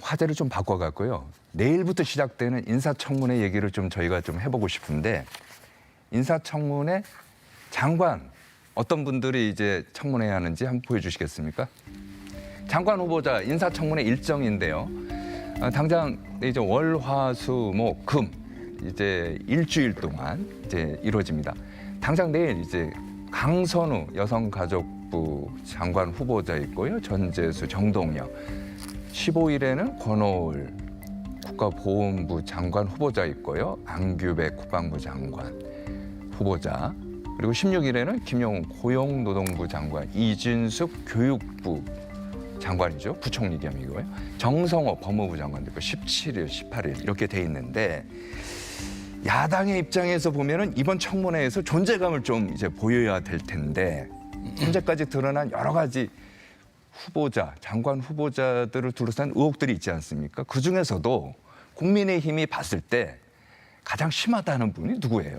화제를 좀 바꿔갖고요. 내일부터 시작되는 인사청문회 얘기를 좀 저희가 좀 해보고 싶은데 인사청문회 장관 어떤 분들이 이제 청문회 하는지 한번 보여주시겠습니까? 장관 후보자 인사청문회 일정인데요. 당장 이제 월, 화, 수, 목, 금 이제 일주일 동안 이제 이루어집니다. 당장 내일 이제 강선우 여성가족부 장관 후보자 있고요. 전재수, 정동영. 15일에는 권오을 국가보훈부 장관 후보자 있고요. 안규백 국방부 장관 후보자. 그리고 16일에는 김용훈 고용노동부 장관, 이진숙 교육부 장관이죠. 부총리 겸이고요. 정성호 법무부 장관도 있고 17일, 18일 이렇게 돼 있는데 야당의 입장에서 보면은 이번 청문회에서 존재감을 좀 이제 보여야 될 텐데 현재까지 드러난 여러 가지 후보자, 장관 후보자들을 둘러싼 의혹들이 있지 않습니까? 그 중에서도 국민의힘이 봤을 때 가장 심하다는 분이 누구예요?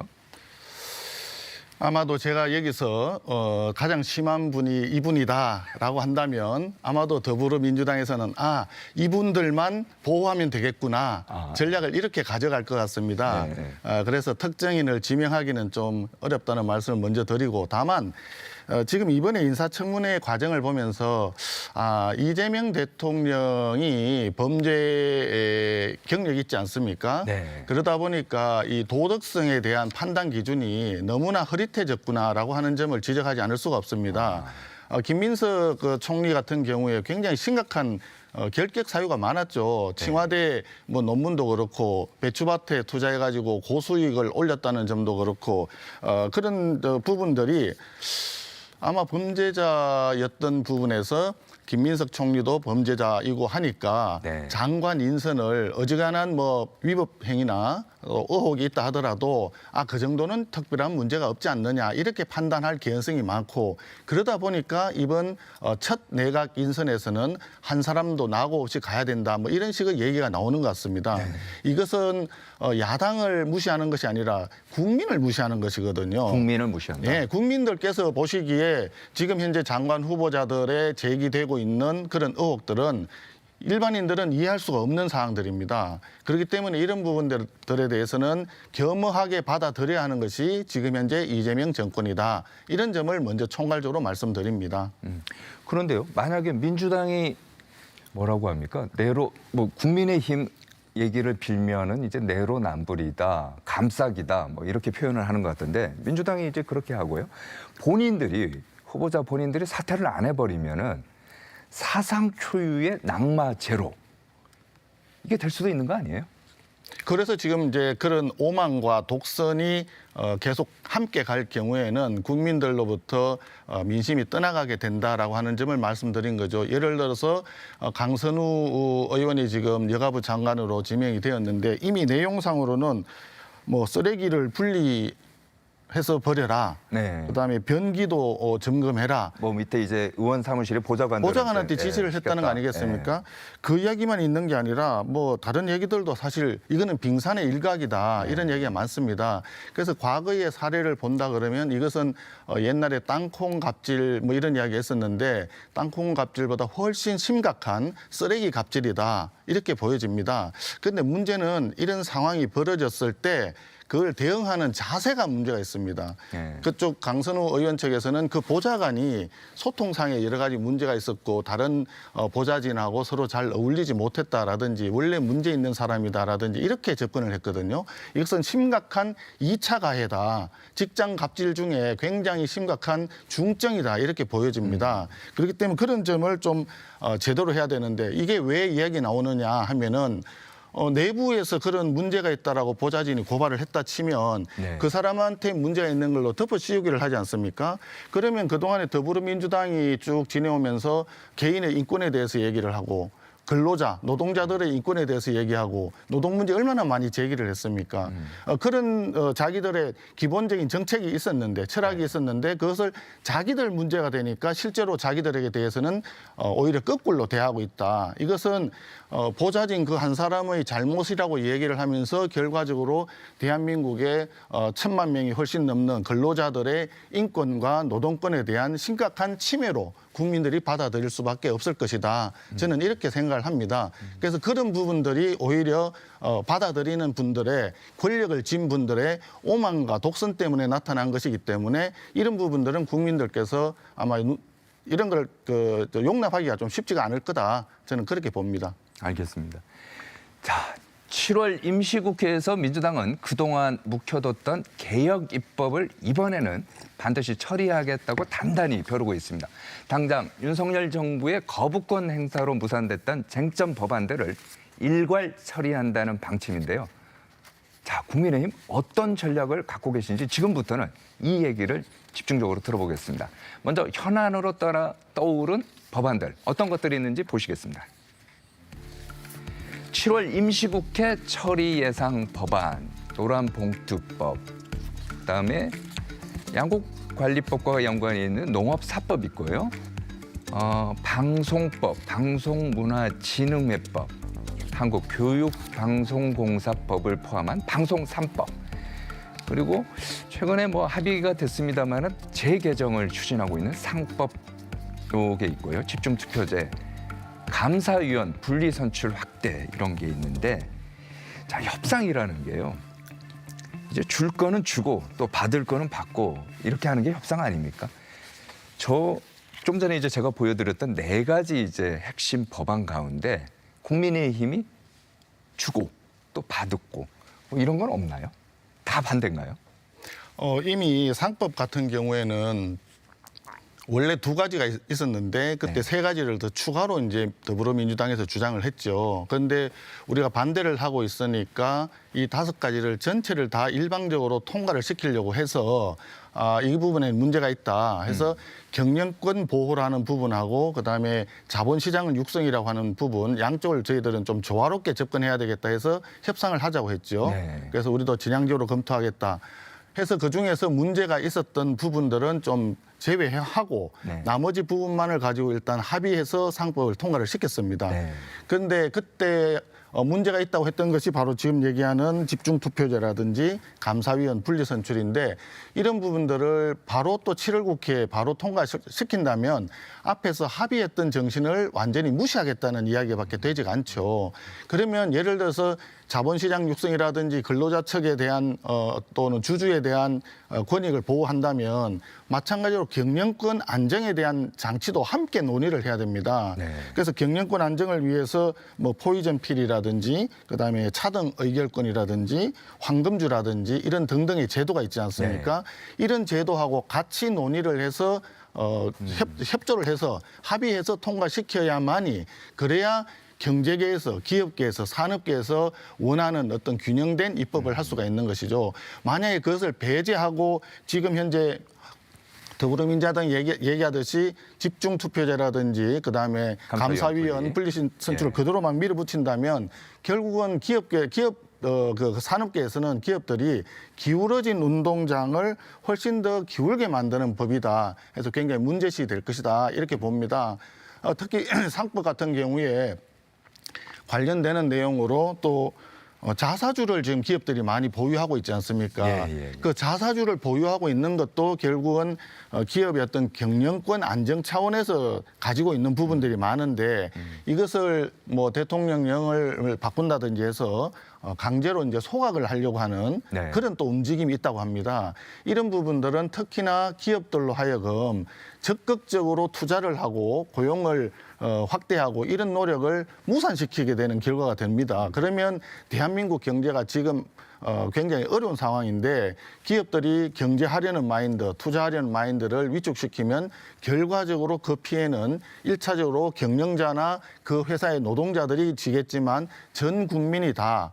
아마도 제가 여기서 가장 심한 분이 이분이다라고 한다면 아마도 더불어민주당에서는 이분들만 보호하면 되겠구나 전략을 이렇게 가져갈 것 같습니다. 그래서 특정인을 지명하기는 좀 어렵다는 말씀을 먼저 드리고 다만 지금 이번에 인사청문회 과정을 보면서 이재명 대통령이 범죄 경력이 있지 않습니까? 네. 그러다 보니까 이 도덕성에 대한 판단 기준이 너무나 흐릿해졌구나라고 하는 점을 지적하지 않을 수가 없습니다. 김민석 총리 같은 경우에 굉장히 심각한 결격 사유가 많았죠. 청와대 뭐 논문도 그렇고 배추밭에 투자해가지고 고수익을 올렸다는 점도 그렇고 그런 부분들이 아마 범죄자였던 부분에서 김민석 총리도 범죄자이고 하니까 장관 인선을 어지간한 뭐 위법 행위나 의혹이 있다 하더라도 그 정도는 특별한 문제가 없지 않느냐 이렇게 판단할 개연성이 많고 그러다 보니까 이번 첫 내각 인선에서는 한 사람도 나고 없이 가야 된다 뭐 이런 식의 얘기가 나오는 것 같습니다. 이것은 야당을 무시하는 것이 아니라 국민을 무시하는 것이거든요. 국민을 무시한다. 네, 국민들께서 보시기에 지금 현재 장관 후보자들의 제기되고 있는 그런 의혹들은 일반인들은 이해할 수가 없는 사항들입니다. 그렇기 때문에 이런 부분들에 대해서는 겸허하게 받아들여야 하는 것이 지금 현재 이재명 정권이다. 이런 점을 먼저 총괄적으로 말씀드립니다. 그런데요, 만약에 민주당이 뭐라고 합니까? 국민의힘 얘기를 빌면은 이제 내로남불이다, 감싸기다, 뭐 이렇게 표현을 하는 것 같은데 민주당이 이제 그렇게 하고요. 후보자 본인들이 사퇴를 안 해버리면은 사상 초유의 낙마 제로 이게 될 수도 있는 거 아니에요? 그래서 지금 이제 그런 오만과 독선이 계속 함께 갈 경우에는 국민들로부터 민심이 떠나가게 된다라고 하는 점을 말씀드린 거죠. 예를 들어서 강선우 의원이 지금 여가부 장관으로 지명이 되었는데 이미 내용상으로는 뭐 쓰레기를 분리해서 버려라. 그다음에 변기도 점검해라. 뭐 밑에 이제 의원 사무실에 보좌관한테 지시를 했다는 거 아니겠습니까? 그 이야기만 있는 게 아니라 뭐 다른 얘기들도 사실 이거는 빙산의 일각이다 이런 얘기가 많습니다. 그래서 과거의 사례를 본다 그러면 이것은 옛날에 땅콩 갑질 뭐 이런 이야기 했었는데 땅콩 갑질보다 훨씬 심각한 쓰레기 갑질이다 이렇게 보여집니다. 그런데 문제는 이런 상황이 벌어졌을 때 그걸 대응하는 자세가 문제가 있습니다. 그쪽 강선우 의원 측에서는 그 보좌관이 소통상에 여러 가지 문제가 있었고 다른 보좌진하고 서로 잘 어울리지 못했다라든지 원래 문제 있는 사람이다라든지 이렇게 접근을 했거든요. 이것은 심각한 2차 가해다. 직장 갑질 중에 굉장히 심각한 중증이다 이렇게 보여집니다. 그렇기 때문에 그런 점을 좀 제대로 해야 되는데 이게 왜 이야기 나오느냐 하면은 내부에서 그런 문제가 있다라고 보좌진이 고발을 했다 치면 그 사람한테 문제가 있는 걸로 덮어씌우기를 하지 않습니까? 그러면 그동안에 더불어민주당이 쭉 지내오면서 개인의 인권에 대해서 얘기를 하고 근로자, 노동자들의 인권에 대해서 얘기하고 노동 문제 얼마나 많이 제기를 했습니까? 그런 자기들의 기본적인 정책이 있었는데 철학이 있었는데 그것을 자기들 문제가 되니까 실제로 자기들에게 대해서는 오히려 거꾸로 대하고 있다. 이것은 보좌진 그 한 사람의 잘못이라고 얘기를 하면서 결과적으로 대한민국의 1,000만 명이 훨씬 넘는 근로자들의 인권과 노동권에 대한 심각한 침해로 국민들이 받아들일 수밖에 없을 것이다. 저는 이렇게 생각을 합니다. 그래서 그런 부분들이 오히려 받아들이는 분들의 권력을 쥔 분들의 오만과 독선 때문에 나타난 것이기 때문에 이런 부분들은 국민들께서 아마 이런 걸 용납하기가 좀 쉽지가 않을 거다. 저는 그렇게 봅니다. 알겠습니다. 자, 7월 임시국회에서 민주당은 그동안 묵혀뒀던 개혁 입법을 이번에는 반드시 처리하겠다고 단단히 벼르고 있습니다. 당장 윤석열 정부의 거부권 행사로 무산됐던 쟁점 법안들을 일괄 처리한다는 방침인데요. 자, 국민의힘 어떤 전략을 갖고 계신지 지금부터는 이 얘기를 집중적으로 들어보겠습니다. 먼저 현안으로 떠오른 법안들 어떤 것들이 있는지 보시겠습니다. 7월 임시국회 처리 예상 법안, 노란봉투법, 그다음에 양국관리법과 연관이 있는 농업사법 있고요. 방송법, 방송문화진흥회법, 한국교육방송공사법을 포함한 방송 3법, 그리고 최근에 합의가 됐습니다마는 재개정을 추진하고 있는 상법 요게 있고요. 집중투표제, 감사위원 분리선출 확대 이런 게 있는데, 자, 협상이라는 게요. 이제 줄 거는 주고 또 받을 거는 받고 이렇게 하는 게 협상 아닙니까? 좀 전에 이제 제가 보여드렸던 4가지 이제 핵심 법안 가운데 국민의힘이 주고 또 받고 이런 건 없나요? 다 반대인가요? 이미 상법 같은 경우에는 원래 2가지가 있었는데 그때 3가지를 더 추가로 이제 더불어민주당에서 주장을 했죠. 그런데 우리가 반대를 하고 있으니까 이 5가지를 전체를 다 일방적으로 통과를 시키려고 해서 이 부분에 문제가 있다 해서 경영권 보호라는 부분하고 그다음에 자본시장은 육성이라고 하는 부분 양쪽을 저희들은 좀 조화롭게 접근해야 되겠다 해서 협상을 하자고 했죠. 네. 그래서 우리도 진양적으로 검토하겠다 해서 그중에서 문제가 있었던 부분들은 좀 제외하고 나머지 부분만을 가지고 일단 합의해서 상법을 통과를 시켰습니다. 그런데 그때 문제가 있다고 했던 것이 바로 지금 얘기하는 집중투표제라든지 감사위원 분리선출인데 이런 부분들을 바로 또 7월 국회에 바로 통과시킨다면 앞에서 합의했던 정신을 완전히 무시하겠다는 이야기밖에 되지가 않죠. 그러면 예를 들어서 자본시장 육성이라든지 근로자 측에 대한 또는 주주에 대한 권익을 보호한다면 마찬가지로 경영권 안정에 대한 장치도 함께 논의를 해야 됩니다. 그래서 경영권 안정을 위해서 포이즌 필이라든지 그다음에 차등 의결권이라든지 황금주라든지 이런 등등의 제도가 있지 않습니까? 이런 제도하고 같이 논의를 해서 협조를 해서 합의해서 통과시켜야만이 그래야 경제계에서 기업계에서 산업계에서 원하는 어떤 균형된 입법을 할 수가 있는 것이죠. 만약에 그것을 배제하고 지금 현재 더불어민주당 얘기하듯이 집중투표제라든지 그다음에 감사위원 분리선출을 그대로 막 밀어붙인다면 결국은 그 산업계에서는 기업들이 기울어진 운동장을 훨씬 더 기울게 만드는 법이다 해서 굉장히 문제시 될 것이다 이렇게 봅니다. 특히 상법 같은 경우에 관련되는 내용으로 또 자사주를 지금 기업들이 많이 보유하고 있지 않습니까? 그 자사주를 보유하고 있는 것도 결국은 기업의 어떤 경영권 안정 차원에서 가지고 있는 부분들이 많은데 이것을 대통령령을 바꾼다든지 해서 강제로 이제 소각을 하려고 하는 그런 또 움직임이 있다고 합니다. 이런 부분들은 특히나 기업들로 하여금 적극적으로 투자를 하고 고용을 확대하고 이런 노력을 무산시키게 되는 결과가 됩니다. 그러면 대한민국 경제가 지금 굉장히 어려운 상황인데 기업들이 경제하려는 마인드, 투자하려는 마인드를 위축시키면 결과적으로 그 피해는 1차적으로 경영자나 그 회사의 노동자들이 지겠지만 전 국민이 다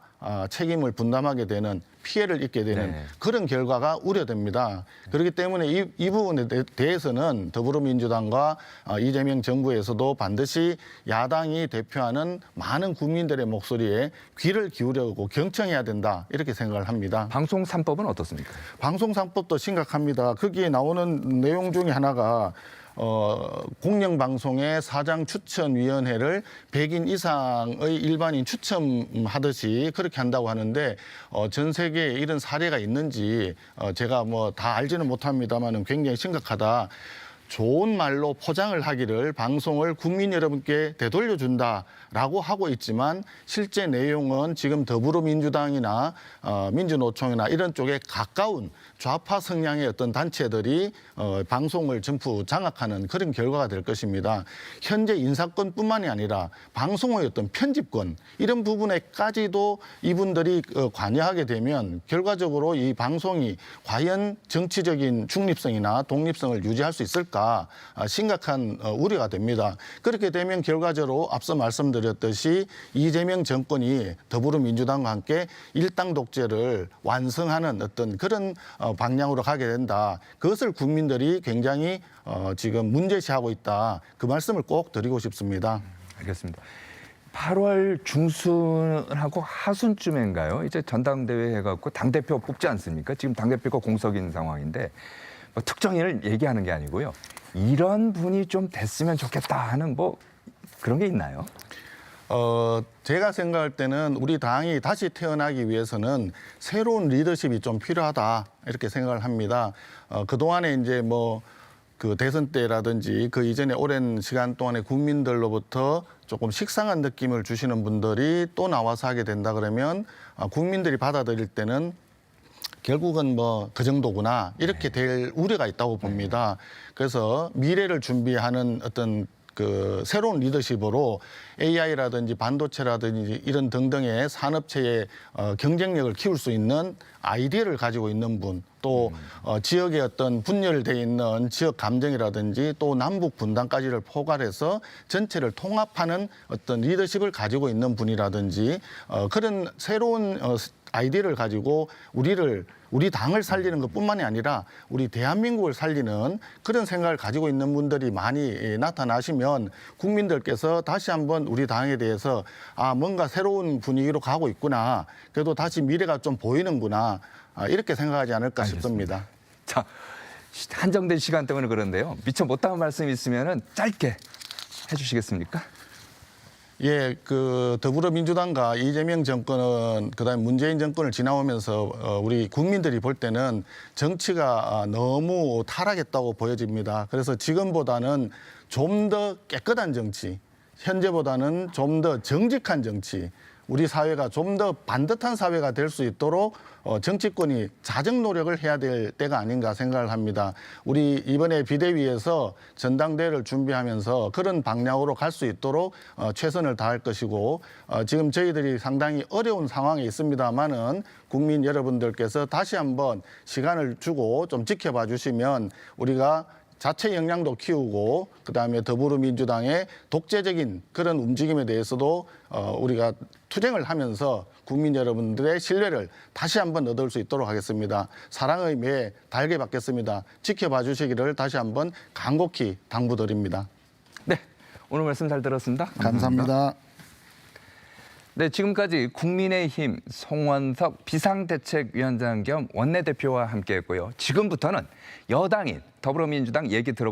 책임을 분담하게 되는 피해를 입게 되는 그런 결과가 우려됩니다. 그렇기 때문에 이 부분에 대해서는 더불어민주당과 이재명 정부에서도 반드시 야당이 대표하는 많은 국민들의 목소리에 귀를 기울이고 경청해야 된다 이렇게 생각을 합니다. 방송 3법은 어떻습니까? 방송 3법도 심각합니다. 거기에 나오는 내용 중에 하나가 공영방송의 사장 추천위원회를 100인 이상의 일반인 추첨하듯이 그렇게 한다고 하는데 전 세계에 이런 사례가 있는지 제가 다 알지는 못합니다만은 굉장히 심각하다. 좋은 말로 포장을 하기를 방송을 국민 여러분께 되돌려준다라고 하고 있지만 실제 내용은 지금 더불어민주당이나 민주노총이나 이런 쪽에 가까운 좌파 성향의 어떤 단체들이 방송을 전부 장악하는 그런 결과가 될 것입니다. 현재 인사권뿐만이 아니라 방송의 어떤 편집권 이런 부분에까지도 이분들이 관여하게 되면 결과적으로 이 방송이 과연 정치적인 중립성이나 독립성을 유지할 수 있을까 심각한 우려가 됩니다. 그렇게 되면 결과적으로 앞서 말씀드렸듯이 이재명 정권이 더불어민주당과 함께 일당 독재를 완성하는 어떤 그런 방향으로 가게 된다. 그것을 국민들이 굉장히 지금 문제시하고 있다. 그 말씀을 꼭 드리고 싶습니다. 알겠습니다. 8월 중순하고 하순쯤인가요? 이제 전당대회 해갖고 당대표 뽑지 않습니까? 지금 당대표가 공석인 상황인데 뭐 특정인을 얘기하는 게 아니고요. 이런 분이 좀 됐으면 좋겠다 하는 뭐 그런 게 있나요? 제가 생각할 때는 우리 당이 다시 태어나기 위해서는 새로운 리더십이 좀 필요하다 이렇게 생각을 합니다. 그동안에 이제 뭐 그 대선 때라든지 그 이전에 오랜 시간 동안에 국민들로부터 조금 식상한 느낌을 주시는 분들이 또 나와서 하게 된다 그러면 국민들이 받아들일 때는 결국은 뭐 그 정도구나 이렇게 될 우려가 있다고 봅니다. 그래서 미래를 준비하는 어떤 그 새로운 리더십으로 AI라든지 반도체라든지 이런 등등의 산업체의 경쟁력을 키울 수 있는 아이디어를 가지고 있는 분, 또 지역의 어떤 분열돼 있는 지역 감정이라든지 또 남북 분단까지를 포괄해서 전체를 통합하는 어떤 리더십을 가지고 있는 분이라든지 그런 새로운 아이디어를 가지고 우리 당을 살리는 것뿐만이 아니라 우리 대한민국을 살리는 그런 생각을 가지고 있는 분들이 많이 나타나시면 국민들께서 다시 한번 우리 당에 대해서 뭔가 새로운 분위기로 가고 있구나. 그래도 다시 미래가 좀 보이는구나. 이렇게 생각하지 않을까 싶습니다. 자, 한정된 시간 때문에 그런데요. 미처 못다한 말씀이 있으면 짧게 해주시겠습니까? 예, 그 더불어민주당과 이재명 정권은 그다음에 문재인 정권을 지나오면서 우리 국민들이 볼 때는 정치가 너무 타락했다고 보여집니다. 그래서 지금보다는 좀 더 깨끗한 정치, 현재보다는 좀 더 정직한 정치, 우리 사회가 좀 더 반듯한 사회가 될 수 있도록 정치권이 자정 노력을 해야 될 때가 아닌가 생각을 합니다. 우리 이번에 비대위에서 전당대회를 준비하면서 그런 방향으로 갈 수 있도록 최선을 다할 것이고 지금 저희들이 상당히 어려운 상황에 있습니다만은 국민 여러분들께서 다시 한번 시간을 주고 좀 지켜봐 주시면 우리가 자체 역량도 키우고 그다음에 더불어민주당의 독재적인 그런 움직임에 대해서도 우리가 투쟁을 하면서 국민 여러분들의 신뢰를 다시 한번 얻을 수 있도록 하겠습니다. 사랑의 매 달게 받겠습니다. 지켜봐 주시기를 다시 한번 간곡히 당부드립니다. 네, 오늘 말씀 잘 들었습니다. 감사합니다. 네, 지금까지 국민의힘 송원석 비상대책위원장 겸 원내대표와 함께했고요. 지금부터는 여당인 더불어민주당 얘기 들어보겠습니다.